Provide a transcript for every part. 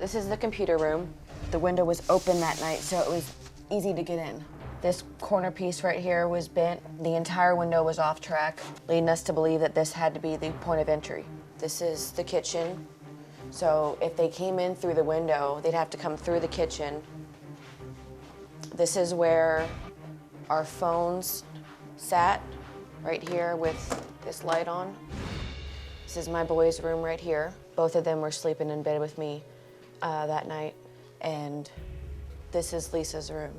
This is the computer room. The window was open that night, so it was easy to get in. This corner piece right here was bent. The entire window was off track, leading us to believe that this had to be the point of entry. This is the kitchen. So if they came in through the window, they'd have to come through the kitchen. This is where our phones sat, right here with this light on. This is my boys' room right here. Both of them were sleeping in bed with me that night. And this is Lisa's room.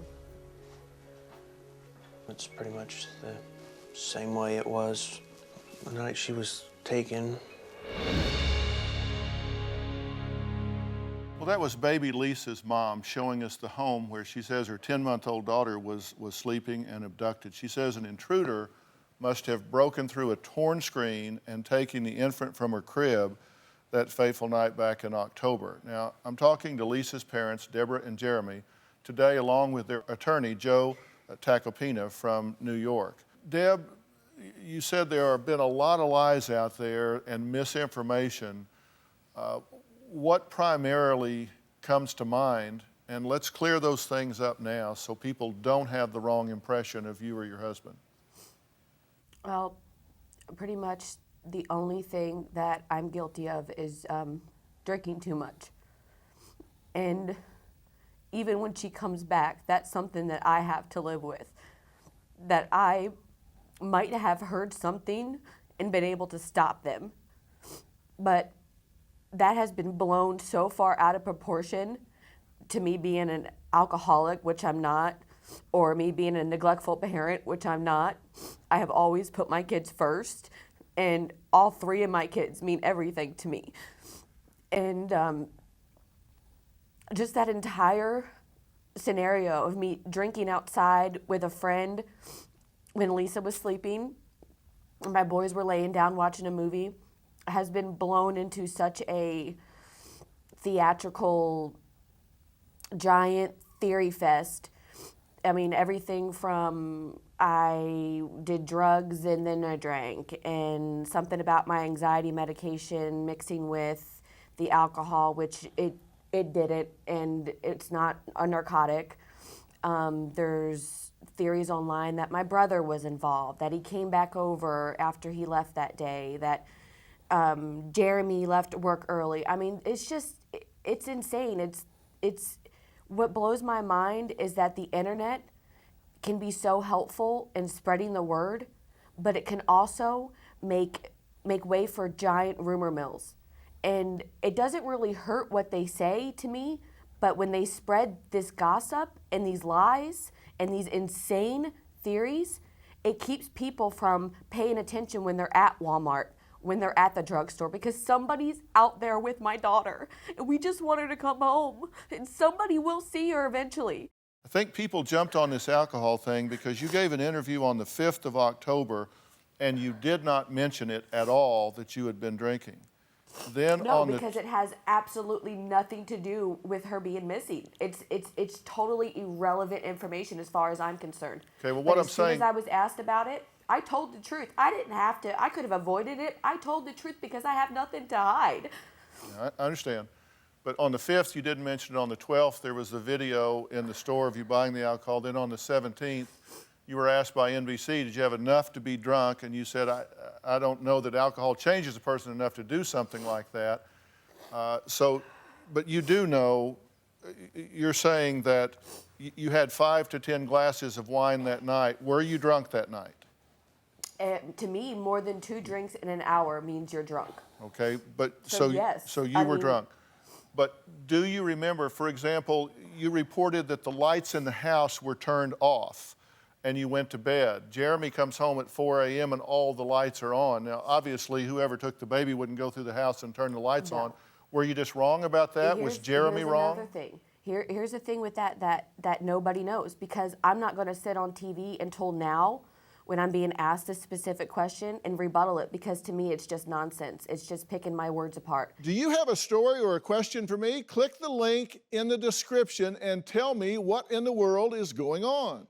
It's pretty much the same way it was the night she was taken. Well, that was baby Lisa's mom showing us the home where she says her 10-month-old daughter was sleeping and abducted. She says an intruder must have broken through a torn screen and taken the infant from her crib that fateful night back in October. Now, I'm talking to Lisa's parents, Deborah and Jeremy, today along with their attorney, Joe Tacopina from New York. Deb, you said there have been a lot of lies out there and misinformation. What primarily comes to mind? And let's clear those things up now so people don't have the wrong impression of you or your husband. Well, pretty much the only thing that I'm guilty of is drinking too much. And even when she comes back, that's something that I have to live with. That I might have heard something and been able to stop them. But that has been blown so far out of proportion to me being an alcoholic, which I'm not, or me being a neglectful parent, which I'm not. I have always put my kids first, and all three of my kids mean everything to me. And just that entire scenario of me drinking outside with a friend when Lisa was sleeping, and my boys were laying down watching a movie, has been blown into such a theatrical, giant theory fest. I mean, everything from I did drugs and then I drank, and something about my anxiety medication mixing with the alcohol, which it didn't, and it's not a narcotic. There's theories online that my brother was involved, that he came back over after he left that day, that Jeremy left work early. I mean, it's insane. It's what blows my mind is that the internet can be so helpful in spreading the word, but it can also make way for giant rumor mills. And it doesn't really hurt what they say to me, but when they spread this gossip and these lies and these insane theories, it keeps people from paying attention when they're at Walmart, when they're at the drugstore, because somebody's out there with my daughter and we just want her to come home, and somebody will see her eventually. I think people jumped on this alcohol thing because you gave an interview on the 5th of October and you did not mention it at all that you had been drinking. Then no, because it has absolutely nothing to do with her being missing. It's totally irrelevant information as far as I'm concerned. Okay, well, what I'm saying, as soon as I was asked about it, I told the truth. I didn't have to. I could have avoided it. I told the truth because I have nothing to hide. I understand. But on the 5th, you didn't mention it. On the 12th, there was a video in the store of you buying the alcohol. Then on the 17th, you were asked by NBC, did you have enough to be drunk? And you said, I don't know that alcohol changes a person enough to do something like that. But you do know, you're saying that you had 5 to 10 glasses of wine that night. Were you drunk that night? To me, more than 2 drinks in an hour means you're drunk. Okay, but yes. So you were drunk. But do you remember, for example, you reported that the lights in the house were turned off and you went to bed. Jeremy comes home at 4 a.m. and all the lights are on. Now, obviously, whoever took the baby wouldn't go through the house and turn the lights on. Were you just wrong about that? Was Jeremy wrong? Here's another thing. Here's the thing with that nobody knows, because I'm not going to sit on TV until now when I'm being asked a specific question and rebuttal it, because to me it's just nonsense. It's just picking my words apart. Do you have a story or a question for me? Click the link in the description and tell me what in the world is going on.